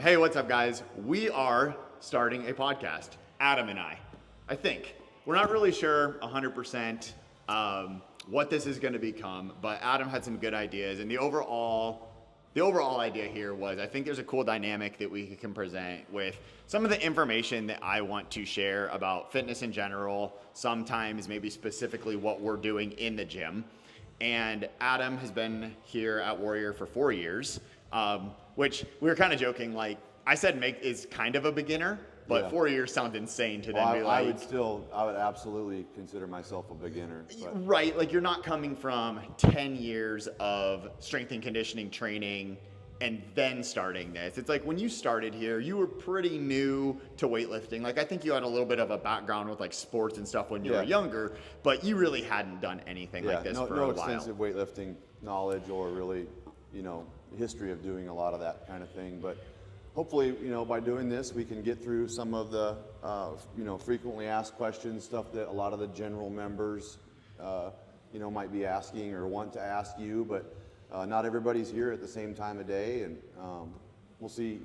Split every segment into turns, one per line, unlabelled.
Hey, what's up, guys? We are starting a podcast, Adam and I think. We're not really sure 100% what this is going to become, but Adam had some good ideas, and the overall idea here was I think there's a cool dynamic that we can present with some of the information that I want to share about fitness in general, sometimes maybe specifically what we're doing in the gym. And Adam has been here at Warrior for 4 years, which we were kind of joking, like I said Meg is kind of a beginner, but 4 years sounds insane to them.
I would absolutely consider myself a beginner. But.
Right, like you're not coming from 10 years of strength and conditioning training and then starting this. It's like when you started here, you were pretty new to weightlifting. Like I think you had a little bit of a background with like sports and stuff when you were younger, but you really hadn't done anything like this for a while.
No extensive weightlifting knowledge or really, history of doing a lot of that kind of thing. But hopefully, by doing this, we can get through some of the, frequently asked questions, stuff that a lot of the general members, might be asking or want to ask you, but not everybody's here at the same time of day, and we'll see,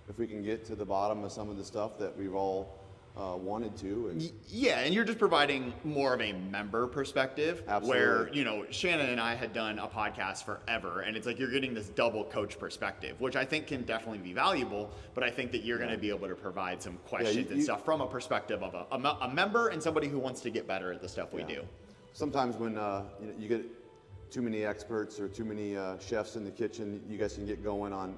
if we can get to the bottom of some of the stuff that we've all wanted to. And
yeah, and you're just providing more of a member perspective.
Absolutely.
Where, Shannon and I had done a podcast forever, and it's like you're getting this double coach perspective, which I think can definitely be valuable, but I think that you're going to be able to provide some questions and stuff from a perspective of a member and somebody who wants to get better at the stuff we do.
Sometimes when you get too many experts or too many chefs in the kitchen, you guys can get going on,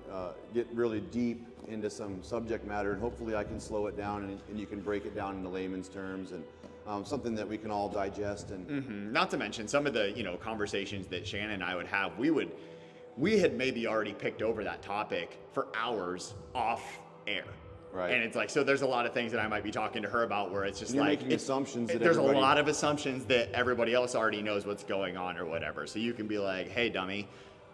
get really deep into some subject matter, and hopefully I can slow it down and you can break it down into layman's terms and something that we can all digest. And
Not to mention some of the conversations that Shannon and I would have, we had maybe already picked over that topic for hours off air.
Right.
And it's like, so there's a lot of things that I might be talking to her about where it's just
you're
like
making assumptions that
there's a lot of assumptions that everybody else already knows what's going on or whatever. So you can be like, hey, dummy,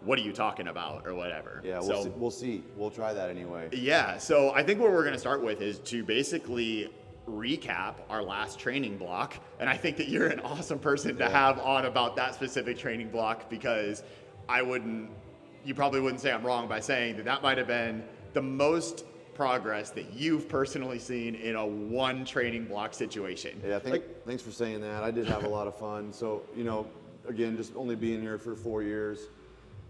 what are you talking about or whatever.
Yeah, we'll see. We'll try that anyway.
Yeah. So I think what we're going to start with is to basically recap our last training block. And I think that you're an awesome person to have on about that specific training block, because you probably wouldn't say I'm wrong by saying that might have been the most progress that you've personally seen in a one training block situation.
Yeah, thanks for saying that. I did have a lot of fun. So, again, just only being here for 4 years,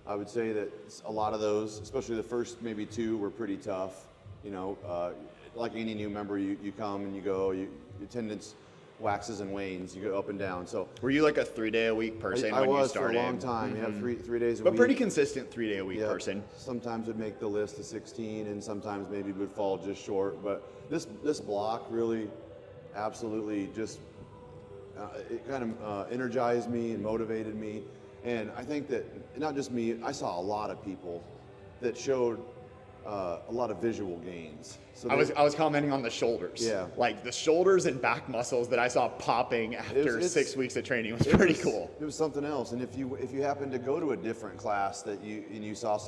I would say that a lot of those, especially the first maybe 2, were pretty tough. Like any new member, you come and you go, your attendance waxes and wanes. You go up and down. So
were you like a 3-day-a-week person when you started?
For a long time. Mm-hmm. Yeah, 3 days a
week. But pretty
week.
consistent 3-day-a-week person.
Sometimes would make the list of 16, and sometimes maybe would fall just short. But this block really, absolutely just it kind of energized me and motivated me. And I think that not just me, I saw a lot of people that showed a lot of visual gains. So
I was commenting on the shoulders.
Yeah.
Like the shoulders and back muscles that I saw popping after 6 weeks of training was pretty cool.
It was something else. And if you happen to go to a different class that you saw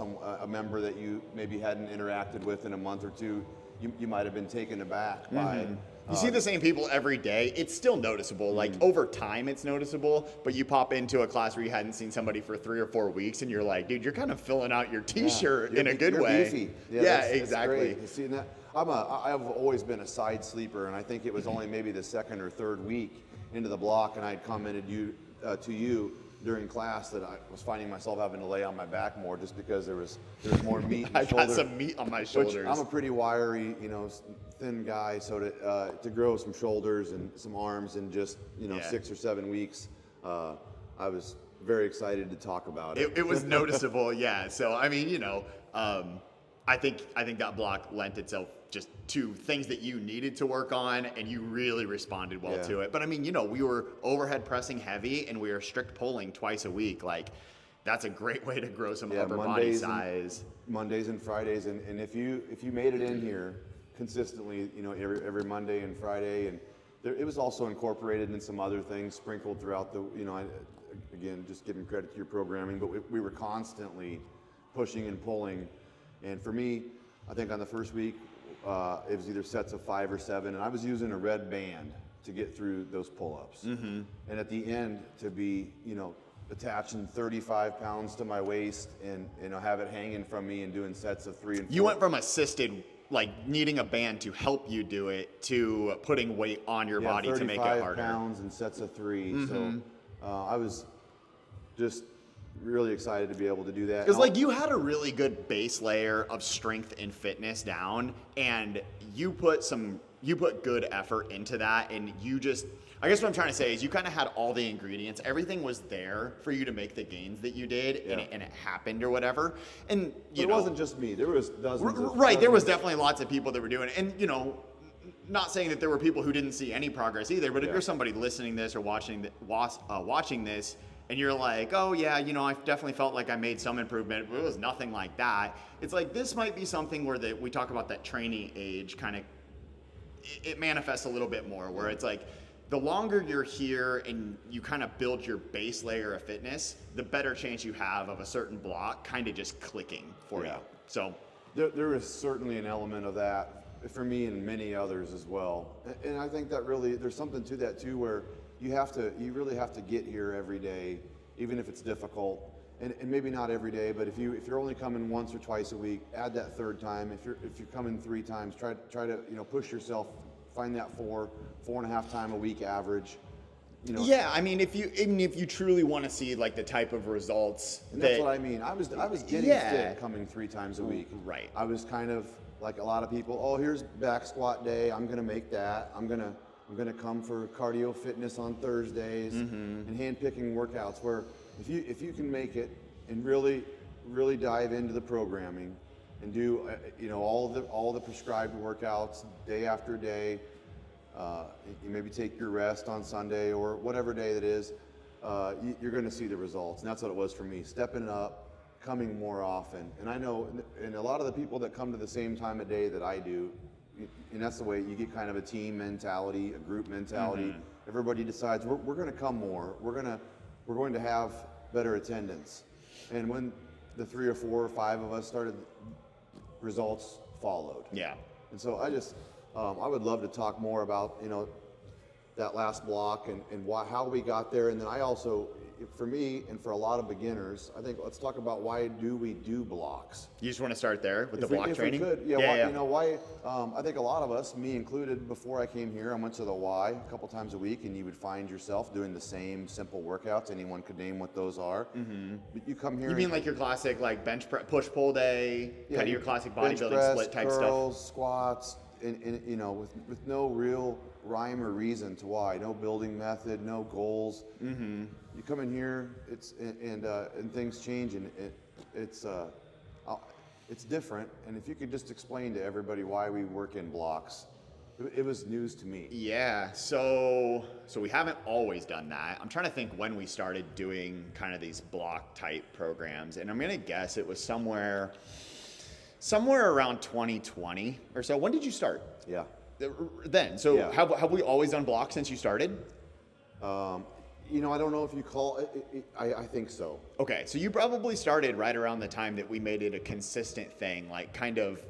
a member that you maybe hadn't interacted with in a month or two, you might have been taken aback by.
You see the same people every day. It's still noticeable. Like over time, it's noticeable. But you pop into a class where you hadn't seen somebody for 3 or 4 weeks, and you're like, dude, you're kind of filling out your T-shirt in a good way.
Beefy.
Yeah, exactly.
That's great. That? I've always been a side sleeper, and I think it was only maybe the 2nd or 3rd week into the block, and I had commented to you during class that I was finding myself having to lay on my back more just because there was more meat.
I got some meat on my shoulders.
Which I'm a pretty wiry, thin guy, so to grow some shoulders and some arms in just 6 or 7 weeks, I was very excited to talk about it.
It was noticeable, yeah. So I mean, I think that block lent itself just to things that you needed to work on, and you really responded well to it. But I mean, we were overhead pressing heavy, and we were strict pulling twice a week. Like, that's a great way to grow some upper body size.
Mondays and Fridays, and if you made it in here consistently, every Monday and Friday, and it was also incorporated in some other things sprinkled throughout the, again, just giving credit to your programming, but we were constantly pushing and pulling. And for me, I think on the first week, it was either sets of 5 or 7, and I was using a red band to get through those pull-ups. Mm-hmm. And at the end, to be, attaching 35 pounds to my waist and, you know, have it hanging from me and doing sets of 3 and 4.
You went from assisted, like needing a band to help you do it, to putting weight on your body to make it
35
harder.
pounds and sets of 3. So I was just really excited to be able to do that.
Because like you had a really good base layer of strength and fitness down, and you put good effort into that, and I guess what I'm trying to say is you kind of had all the ingredients. Everything was there for you to make the gains that you did, and it happened or whatever. And
it wasn't just me. There was dozens.
There was definitely lots of people that were doing it, and not saying that there were people who didn't see any progress either. But if you're somebody listening this or watching this, and you're like, oh yeah, I definitely felt like I made some improvement, but it was nothing like that. It's like this might be something where we talk about that training age kind of, it manifests a little bit more, where it's like, the longer you're here and you kind of build your base layer of fitness, the better chance you have of a certain block kind of just clicking for you. So
there is certainly an element of that for me and many others as well. And I think that really, there's something to that too, where you really have to get here every day, even if it's difficult. And maybe not every day, but if you're only coming once or twice a week, add that third time. If you're coming 3 times, try to push yourself. Find that 4.5 time a week average.
Yeah, I mean, if you truly want to see like the type of results,
and that's what I mean. I was getting sick coming 3 times a week.
Right.
I was kind of like a lot of people. Oh, here's back squat day. I'm gonna make that. I'm gonna come for cardio fitness on Thursdays and hand picking workouts. Where if you can make it and really dive into the programming and do all the prescribed workouts day after day. You maybe take your rest on Sunday or whatever day that is. You're going to see the results, and that's what it was for me. Stepping up, coming more often, and I know, and a lot of the people that come to the same time of day that I do, and that's the way you get kind of a team mentality, a group mentality. Everybody decides we're going to come more. We're going to have better attendance, and when the 3 or 4 or 5 of us started, results followed.
Yeah.
And so I would love to talk more about, that last block and how we got there. And then I also, for me and for a lot of beginners, I think let's talk about why do we do blocks?
You just want to start there with the block training?
If we could, why, I think a lot of us, me included, before I came here, I went to the Y a couple times a week, and you would find yourself doing the same simple workouts. Anyone could name what those are. But you come here.
You mean like your classic like bench press, push pull day, kind of your classic bodybuilding split type
curls,
stuff?
Squats, and with no real rhyme or reason to why, no building method, no goals. You come in here, and things change, and it's different. And if you could just explain to everybody why we work in blocks, it was news to me.
Yeah, so we haven't always done that. I'm trying to think when we started doing kind of these block type programs, and I'm gonna guess it was somewhere around 2020 or so. When did you start?
Yeah.
Then, have we always done blocks since you started?
I don't know if you call it. I think so.
Okay, so you probably started right around the time that we made it a consistent thing, like kind of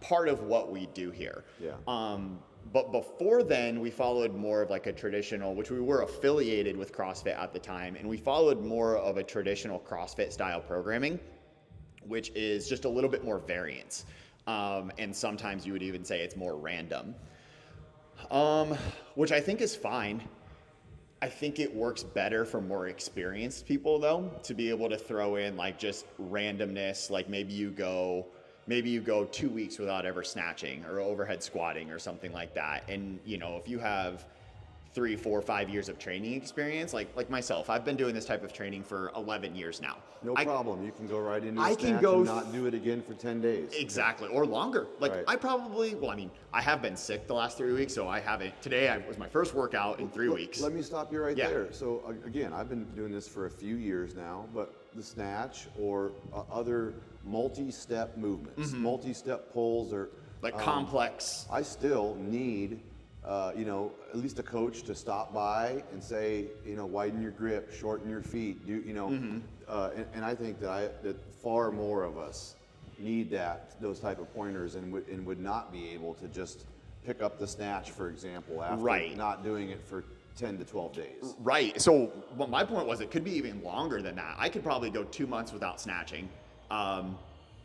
part of what we do here.
Yeah.
But before then, we followed more of like a traditional, which we were affiliated with CrossFit at the time, and we followed more of a traditional CrossFit style programming, which is just a little bit more variance. And sometimes you would even say it's more random, which I think is fine. I think it works better for more experienced people though, to be able to throw in like just randomness. Like maybe you go 2 weeks without ever snatching or overhead squatting or something like that. And if you have 3, 4, 5 years of training experience, like myself, I've been doing this type of training for 11 years now.
No problem. You can go right into a snatch and not do it again for 10 days.
Exactly, or longer. Like
right.
I have been sick the last 3 weeks, so I haven't. Today was my first workout in 3 weeks.
Let me stop you right there. So again, I've been doing this for a few years now, but the snatch or other multi-step movements, multi-step pulls, or
like complex.
I still need at least a coach to stop by and say, widen your grip, shorten your feet, and I think that far more of us need those type of pointers and would not be able to just pick up the snatch, for example, after not doing it for 10 to 12 days.
Right. So but my point was it could be even longer than that. I could probably go 2 months without snatching.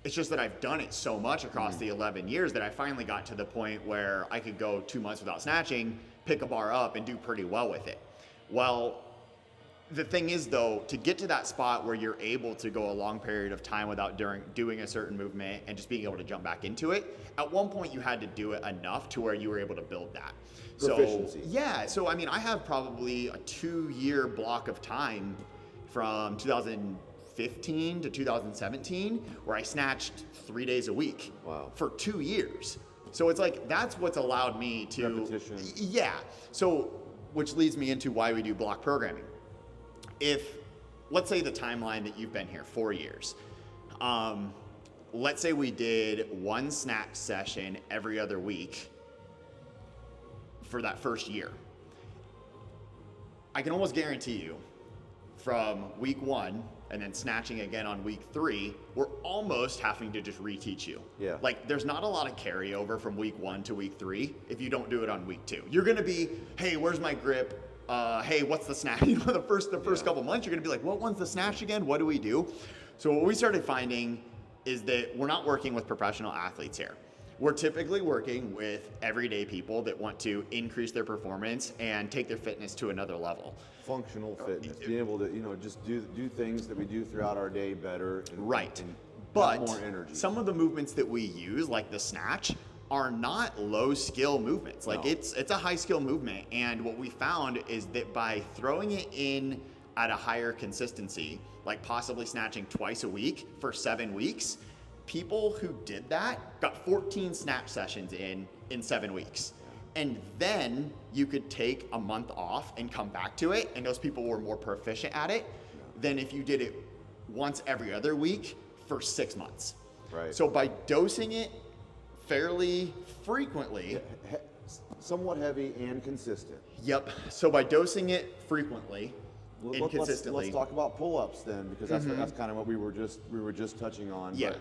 It's just that I've done it so much across the 11 years that I finally got to the point where I could go 2 months without snatching, pick a bar up, and do pretty well with it. Well, the thing is, though, to get to that spot where you're able to go a long period of time without doing a certain movement and just being able to jump back into it, at one point you had to do it enough to where you were able to build that.
Proficiency.
So, yeah. So, I mean, I have probably a 2-year block of time from 2015 to 2017 where I snatched 3 days a week.
Wow.
For 2 years. So it's like, that's what's allowed me to...
Repetition.
Yeah. So, which leads me into why we do block programming. If, let's say the timeline that you've been here, 4 years, let's say we did one snatch session every other week for that first year. I can almost guarantee you from week 1 and then snatching again on week 3, we're almost having to just reteach you.
Yeah.
Like there's not a lot of carryover from week 1 to week 3 if you don't do it on week 2. You're gonna be, hey, where's my grip? Hey, what's the snatch? You know, the first couple months, you're gonna be like, what one's the snatch again? What do we do? So what we started finding is that we're not working with professional athletes here. We're typically working with everyday people that want to increase their performance and take their fitness to another level.
Functional fitness, being able to, just do things that we do throughout our day better.
Right.
And
But
have more energy.
some of the movements that we use, like the snatch, are not low skill movements. Like
No.
it's a high skill movement. And what we found is that by throwing it in at a higher consistency, like possibly snatching twice a week for 7 weeks, people who did that got 14 snatch sessions in 7 weeks. And then you could take a month off and come back to it, and those people were more proficient at it than if you did it once every other week for 6 months.
Right.
So by dosing it fairly frequently,
Somewhat heavy and consistent.
yep. So by dosing it frequently and
Let's
consistently,
talk about pull-ups then, because that's kind of what we were just touching on.
Yeah.
But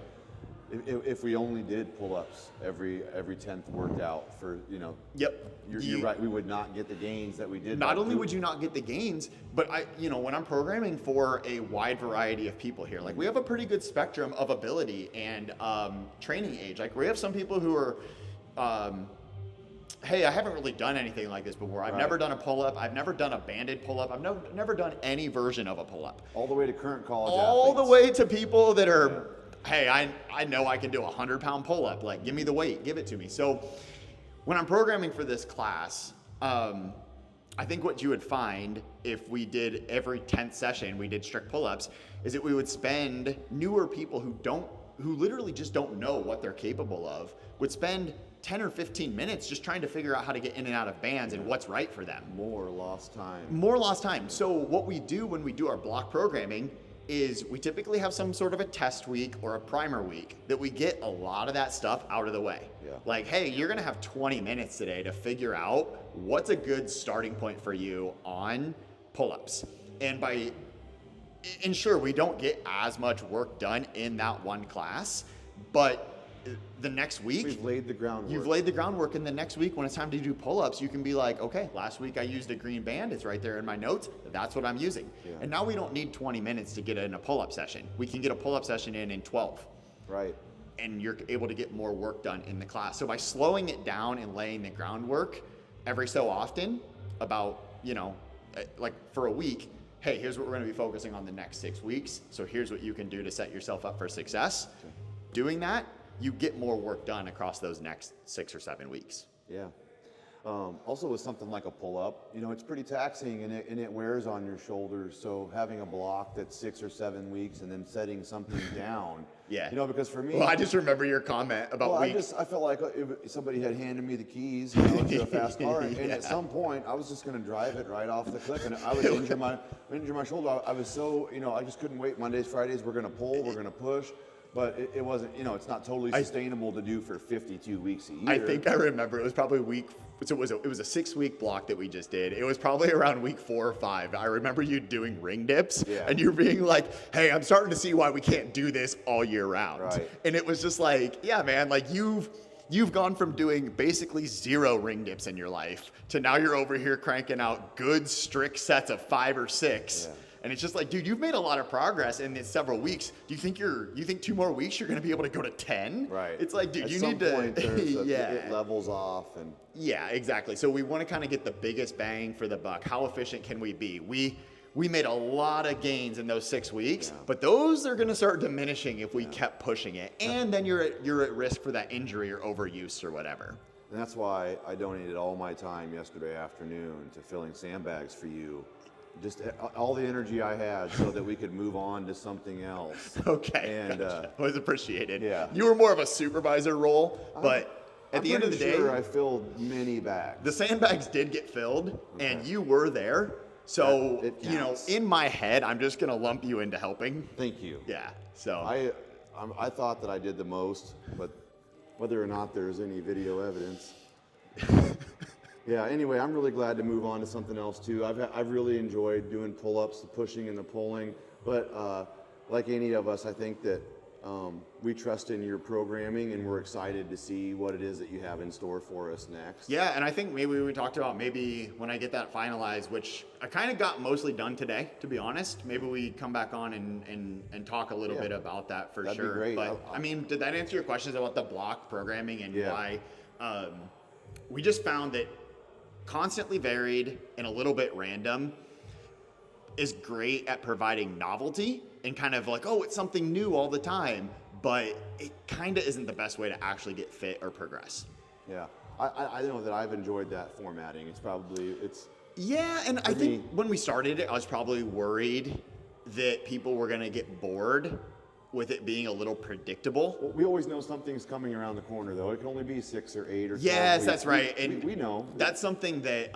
if we only did pull-ups every 10th workout for
yep.
you're right, we would not get the gains that we did.
Not only would you not get the gains, but when I'm programming for a wide variety of people here, like we have a pretty good spectrum of ability and training age. Like we have some people who are, hey, I haven't really done anything like this before. I've never done a pull-up. I've never done a banded pull-up. I've never done any version of a pull-up.
all the way to current college
All the
athletes.
way to people that are, hey, I know I can do a 100-pound pull-up. Like, give me the weight, give it to me. So when I'm programming for this class, I think what you would find if we did every 10th session, we did strict pull-ups, is that we would spend newer people who literally just don't know what they're capable of, would spend 10 or 15 minutes just trying to figure out how to get in and out of bands and what's right for them.
More lost time.
More lost time. So what we do when we do our block programming is we typically have some sort of a test week or a primer week that we get a lot of that stuff out of the way.
Yeah.
Like, hey, you're gonna have 20 minutes today to figure out what's a good starting point for you on pull-ups. And sure, we don't get as much work done in that one class, but the next week,
We've laid the groundwork.
you've laid the groundwork, and the next week when it's time to do pull-ups, you can be like, okay, last week I used a green band. It's right there in my notes. That's what I'm using.
Yeah.
And now we don't need 20 minutes to get in a pull-up session. We can get a pull-up session in 12.
Right.
And you're able to get more work done in the class. So by slowing it down and laying the groundwork every so often, about, like for a week, hey, here's what we're going to be focusing on the next 6 weeks. So here's what you can do to set yourself up for success.
Okay.
Doing that, you get more work done across those next 6 or 7 weeks.
Yeah. Also with something like a pull-up, it's pretty taxing and it wears on your shoulders. So having a block that's 6 or 7 weeks and then setting something down.
Yeah.
Because for me.
Well, I just remember your comment about weeks.
I felt like if somebody had handed me the keys to a fast car, and
Yeah.
at some point I was just going to drive it right off the cliff, and I would injure my shoulder. I was so I just couldn't wait. Mondays, Fridays, we're going to pull, we're going to push. But it wasn't, it's not totally sustainable to do for 52 weeks a year.
I think I remember it was probably it was a 6-week block that we just did. It was probably around week 4 or 5. I remember you doing ring dips and you being like, hey, I'm starting to see why we can't do this all year round.
Right.
And it was just like, yeah, man, like you've you've gone from doing basically 0 ring dips in your life to now you're over here cranking out good strict sets of 5 or 6.
Yeah.
And it's just like, dude, you've made a lot of progress in these several weeks. Do you think you think 2 more weeks you're going to be able to go to 10?
Right.
It's like, dude,
At
you
some
need to,
point,
yeah.
it levels off, and
Yeah, exactly. So we want to kind of get the biggest bang for the buck. How efficient can we be? We made a lot of gains in those 6 weeks, but those are going to start diminishing if we kept pushing it. And then you're at risk for that injury or overuse or whatever.
And that's why I donated all my time yesterday afternoon to filling sandbags for you. Just all the energy I had so that we could move on to something else.
Okay.
And
gotcha. Was appreciated.
yeah.
You were more of a supervisor role, but at the end of the day,
I filled many bags.
the sandbags did get filled and you were there. So,
It
you know,
counts.
in my head, I'm just going to lump you into helping.
Thank you.
Yeah. So
I thought that I did the most, but whether or not there's any video evidence. Yeah, anyway, I'm really glad to move on to something else too. I've really enjoyed doing pull-ups, the pushing and the pulling, but like any of us, I think that we trust in your programming and we're excited to see what it is that you have in store for us next.
yeah, and I think maybe we talked about maybe when I get that finalized, which I kind of got mostly done today, to be honest. Maybe we come back on and talk a little bit about that for
That'd be
sure.
great.
But I mean, did that answer your questions about the block programming and
Yeah.
why we just found that constantly varied and a little bit random is great at providing novelty and kind of like, oh, it's something new all the time, but it kind of isn't the best way to actually get fit or progress.
Yeah, I know that I've enjoyed that formatting. It's
Yeah, and I
For
think
me-
when we started it, I was probably worried that people were going to get bored with it being a little predictable.
Well, we always know something's coming around the corner, though. It can only be 6 or 8 or 12
Yes,
weeks.
that's right. And
we know.
That's something that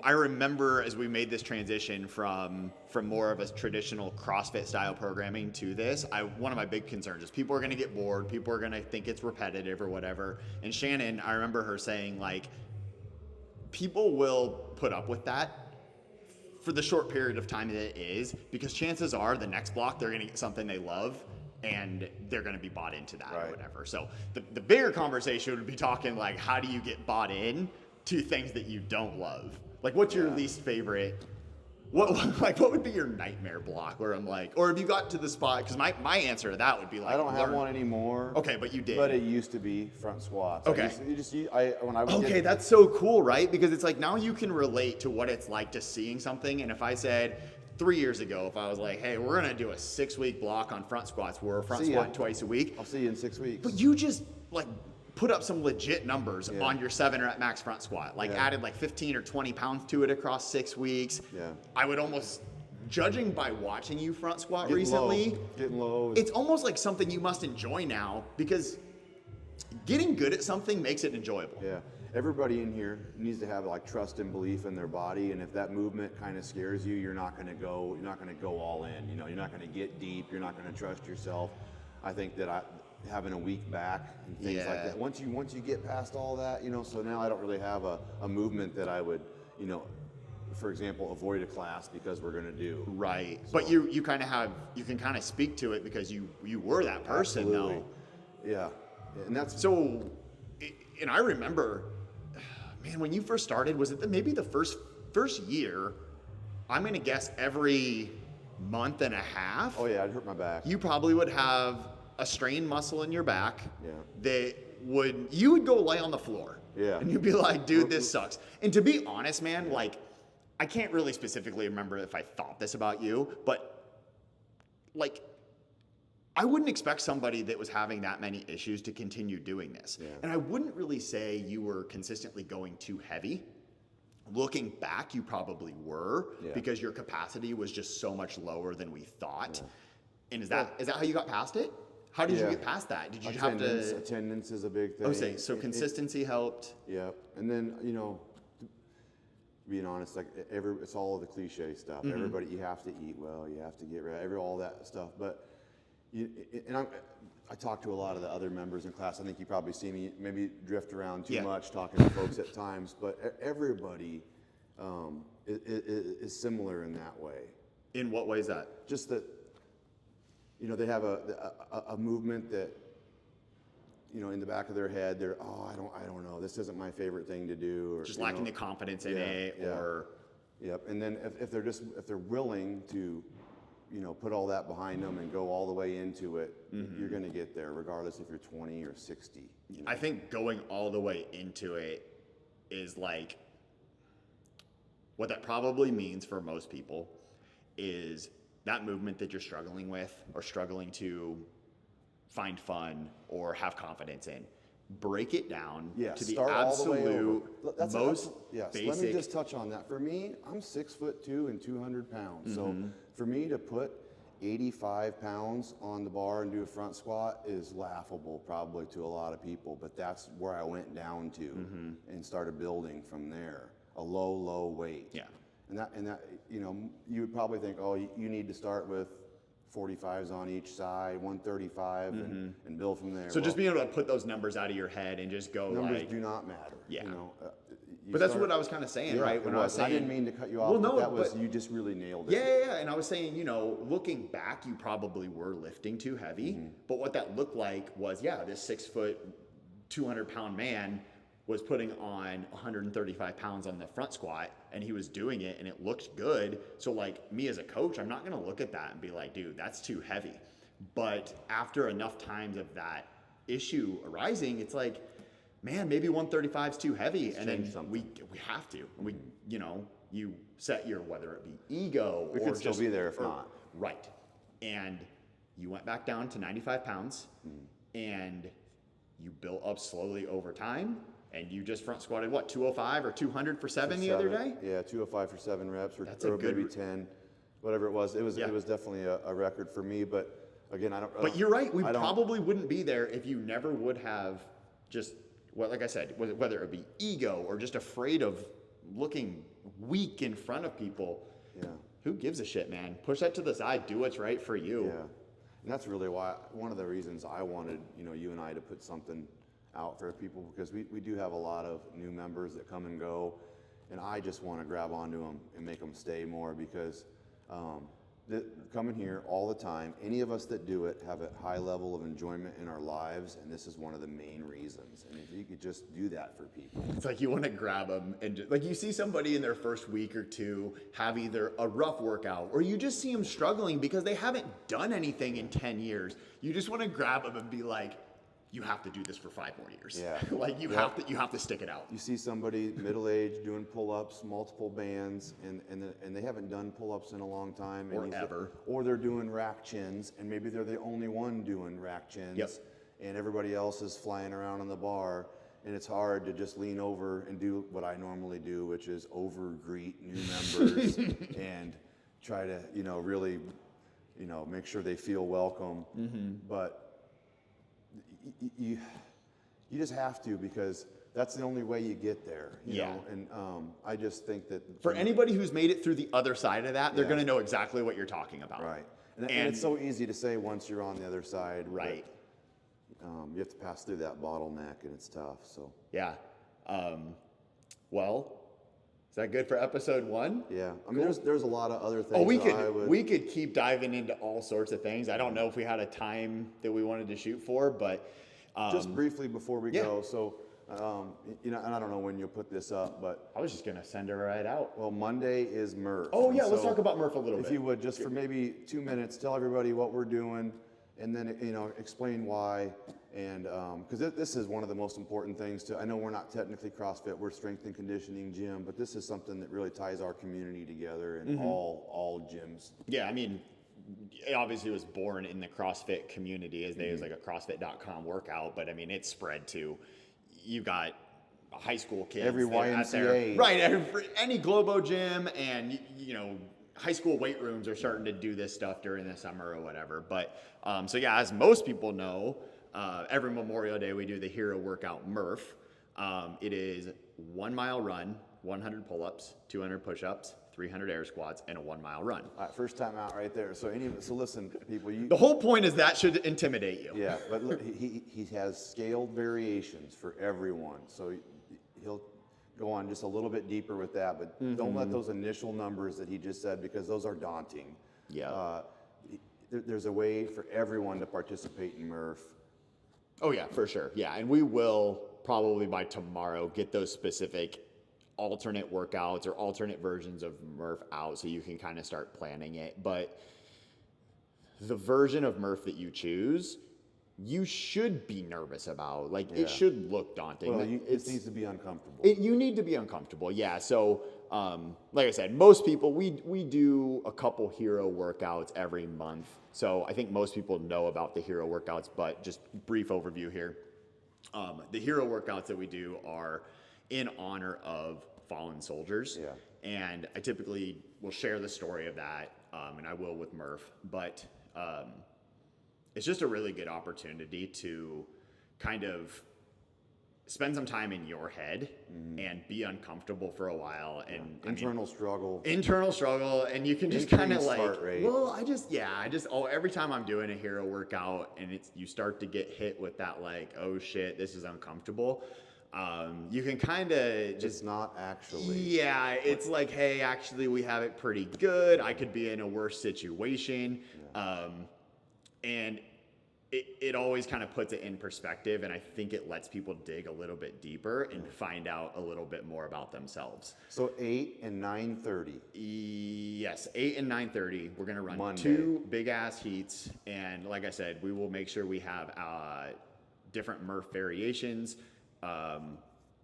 I remember as we made this transition from more of a traditional CrossFit style programming to this. One of my big concerns is people are going to get bored. People are going to think it's repetitive or whatever. And Shannon, I remember her saying like, people will put up with that for the short period of time that it is, because chances are the next block they're going to get something they love and they're going to be bought into that or
Right.
whatever. So the bigger conversation would be talking like, how do you get bought in to things that you don't love? Like, what's your least favorite? What would be your nightmare block where I'm like, or have you got to the spot? Because my answer to that would be like,
I don't have
learn-
one anymore.
Okay, but you did.
But it used to be front squats.
Okay.
When I would
Okay,
get,
that's so cool, right? Because it's like now you can relate to what it's like to seeing something. And if I said 3 years ago, if I was like, hey, we're gonna do a 6-week block on front squats, we're front
See ya.
squat twice a week.
I'll see you in 6 weeks.
But you just like put up some legit numbers
Yeah.
on your 7 rep max front squat. Like
Yeah.
added like 15 or 20 pounds to it across 6 weeks.
Yeah.
I would almost, judging by watching you front squat
Getting
recently,
getting low.
it's almost like something you must enjoy now, because getting good at something makes it enjoyable.
Yeah. Everybody in here needs to have like trust and belief in their body, and if that movement kind of scares you, you're not going to go all in. You know, you're not going to get deep. You're not going to trust yourself. I think that having a week back and things like
Yeah.
that. Once you get past all that, you know, so now I don't really have a movement that I would, you know, for example, avoid a class because we're going to do.
Right. But
So-
you kind of have, you can kind of speak to it because you were that person
Absolutely.
though.
Yeah. And that's
So, and I remember, man, when you first started, was it maybe the first year? I'm going to guess every month and a half.
oh yeah, I'd hurt my back.
You probably would have a strained muscle in your back.
Yeah.
That you would go lay on the floor.
Yeah.
And you'd be like, dude, this sucks. And to be honest, man, like, I can't really specifically remember if I thought this about you, but like, I wouldn't expect somebody that was having that many issues to continue doing this.
Yeah.
And I wouldn't really say you were consistently going too heavy. Looking back, you probably were,
Yeah.
because your capacity was just so much lower than we thought. And is that how you got past it? How did you
Yeah.
get past that? Did you have to?
Attendance is a big thing.
Oh, say so. Consistency helped.
Yeah, and then being honest, like it's all of the cliche stuff.
Mm-hmm.
Everybody, you have to eat well, you have to get right, all that stuff. But I talk to a lot of the other members in class. I think you probably see me maybe drift around too
Yeah.
much talking to folks at times. But everybody is similar in that way.
In what way is that?
Just that, they have a movement that, in the back of their head, they're, I don't know, this isn't my favorite thing to do, or
Just lacking the confidence in it, or
Yep. And then if they're willing to, put all that behind them and go all the way into it, you're going to get there, regardless if you're 20 or 60.
I think going all the way into it is like, what that probably means for most people is that movement that you're struggling with or struggling to find fun or have confidence in. Break it down to the
start all the way
absolute
over.
most
Yes.
basic.
Let me just touch on that. For me, I'm 6'2" and 200 pounds. So for me to put 85 pounds on the bar and do a front squat is laughable probably to a lot of people, but that's where I went down to and started building from there. A low weight.
Yeah.
And that you would probably think, oh, you need to start with 45s on each side, 135, and build from there.
So just being able to put those numbers out of your head and just go
numbers
like,
do not matter.
Yeah.
You
but that's
start-
what I was kind of saying,
Yeah,
right?
it
When I was saying,
I didn't mean to cut you off,
Well, no,
but that was
but-
you just really nailed it.
Yeah. And I was saying, looking back, you probably were lifting too heavy. But what that looked like was, this 6 foot, 200 pound man was putting on 135 pounds on the front squat, and he was doing it and it looked good. So like me as a coach, I'm not going to look at that and be like, dude, that's too heavy. But after enough times of that issue arising, it's like, man, maybe 135 is too heavy. And then we have to. And we, you set your, whether it be ego
We
or
could still
just
be there if not.
Right. And you went back down to 95 pounds and you built up slowly over time. And you just front squatted, 205 or 200 for 7 the other day?
Yeah, 205 for 7 reps, or,
That's a
or
good
maybe 10, whatever it was. It was
Yeah.
definitely a record for me. But again, I don't.
But you're right. We
I don't-
probably wouldn't be there if you never would have just, like I said, whether it be ego or just afraid of looking weak in front of people.
Yeah.
Who gives a shit, man? Push that to the side. Do what's right for you.
Yeah, and that's really one of the reasons I wanted, you and I to put something out for people, because we do have a lot of new members that come and go, and I just want to grab onto them and make them stay more, because coming here all the time, any of us that do it have a high level of enjoyment in our lives, and this is one of the main reasons. And if you could just do that for people.
It's like you want to grab them and just, like you see somebody in their first week or two have either a rough workout or you just see them struggling because they haven't done anything in 10 years. You just want to grab them and be like, you have to do this for 5 more years.
Yeah.
Like you have to stick it out.
You see somebody middle-aged doing pull-ups, multiple bands, and they haven't done pull-ups in a long time.
Or
and
ever.
Or they're doing rack chins, and maybe they're the only one doing rack chins.
Yep.
And everybody else is flying around on the bar, and it's hard to just lean over and do what I normally do, which is over-greet new members and try to, really, make sure they feel welcome. But you just have to, because that's the only way you get there. You know? And I just think that
For anybody who's made it through the other side of that, they're
Yeah.
going to know exactly what you're talking about.
right, and it's so easy to say once you're on the other side. but,
Right.
you have to pass through that bottleneck, and it's tough. So
Yeah. Well, is that good for episode 1?
yeah, I mean, there's a lot of other things.
Oh, we could keep diving into all sorts of things. I don't know if we had a time that we wanted to shoot for, but
just briefly before we
yeah.
go. So, and I don't know when you'll put this up, but
I was just gonna send her right out.
well, Monday is Murph.
Oh
and
yeah, let's
so
talk about Murph a little
If
bit.
you would, just for maybe 2 minutes, tell everybody what we're doing, and then explain why. And because this is one of the most important things. I know we're not technically CrossFit, we're strength and conditioning gym, but this is something that really ties our community together, and all gyms.
Yeah, I mean, it obviously was born in the CrossFit community as they was like a CrossFit.com workout, but I mean, it's spread to, you got high school kids.
Every
that are at their-
YMCA.
Right, any Globo gym, and high school weight rooms are starting to do this stuff during the summer or whatever. But so yeah, as most people know, every Memorial Day we do the hero workout Murph. It is 1 mile run, 100 pull-ups, 200 push-ups, 300 air squats, and a 1 mile run.
All right, first time out right there. So listen, people,
The whole point is that should intimidate you.
yeah, but look, he has scaled variations for everyone. So he'll go on just a little bit deeper with that, but don't let those initial numbers that he just said, because those are daunting.
Yeah.
There's a way for everyone to participate in Murph.
Oh yeah, for sure. Yeah, and we will probably by tomorrow get those specific alternate workouts or alternate versions of Murph out so you can kind of start planning it. But the version of Murph that you choose, you should be nervous about. Like
Yeah.
it should look daunting.
Well, it needs to be uncomfortable.
You need to be uncomfortable, yeah. So, like I said, most people we do a couple hero workouts every month. So I think most people know about the hero workouts, but just brief overview here. The hero workouts that we do are in honor of fallen soldiers,
Yeah.
and I typically will share the story of that, and I will with Murph, but it's just a really good opportunity to kind of spend some time in your head and be uncomfortable for a while and
Internal struggle.
internal struggle, and you can just kind of
Increased
like,
heart rate.
well, every time I'm doing a hero workout and you start to get hit with that like, oh shit, this is uncomfortable. You can kind of just
It's not actually.
yeah, it's like, hey, actually, we have it pretty good. I could be in a worse situation. And it always kind of puts it in perspective. And I think it lets people dig a little bit deeper and find out a little bit more about themselves.
So 8 and 9:30.
Yes, 8 and 9:30. We're going to run
Monday.
2 big-ass heats. And like I said, we will make sure we have different Murph variations.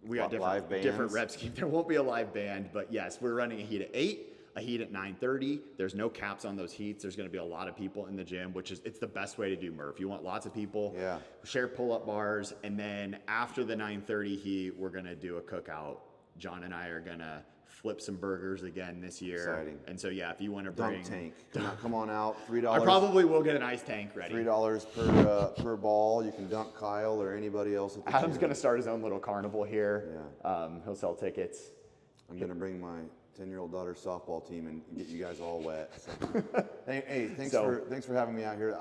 We got
Live
different
bands.
rep scheme. There won't be a live band, but yes, we're running a heat at 8, a heat at 9:30. There's no caps on those heats. There's going to be a lot of people in the gym, it's the best way to do Murph. You want lots of people.
Yeah.
Share pull-up bars, and then after the 9:30 heat, we're going to do a cookout. John and I are going to flip some burgers again this year.
Exciting.
And so yeah, if you want to bring
Dunk tank. Come on out. $3.
I probably will get an ice tank ready.
$3 per ball. You can dunk Kyle or anybody else at the
Adam's
gym.
going to start his own little carnival here. He'll sell tickets.
I'm gonna bring my 10-year-old daughter's softball team and get you guys all wet. So. hey, thanks for having me out here.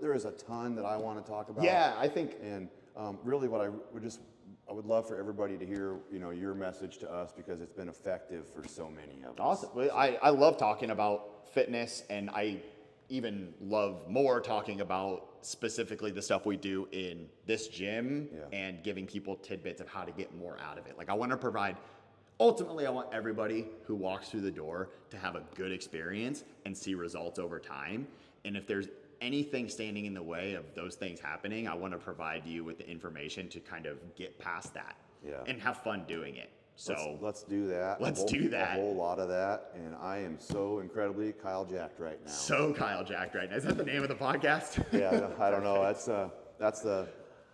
There is a ton that I want to talk about.
Yeah, I think
And really, what I would love for everybody to hear, your message to us because it's been effective for so many of us.
awesome. I love talking about fitness, and I even love more talking about specifically the stuff we do in this gym and giving people tidbits of how to get more out of it. Like ultimately, I want everybody who walks through the door to have a good experience and see results over time. And if there's anything standing in the way of those things happening, I want to provide you with the information to kind of get past that and have fun doing it. So
let's do that.
Let's do that.
A whole lot of that. And I am so incredibly Kyle jacked right now.
So Kyle Jack right now. Is that the name of the podcast?
Yeah, I don't know. That's the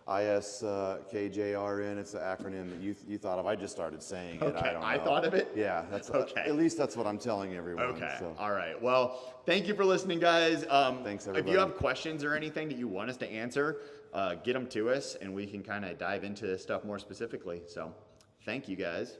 ISKJRN. It's the acronym that you thought of. I just started saying it.
Okay,
I don't know.
I thought of it?
Yeah, that's
Okay.
At least that's what I'm telling everyone.
Okay.
So.
All right. Well, thank you for listening, guys.
Thanks,
If
everybody.
you have questions or anything that you want us to answer, get them to us, and we can kind of dive into this stuff more specifically. So, thank you, guys.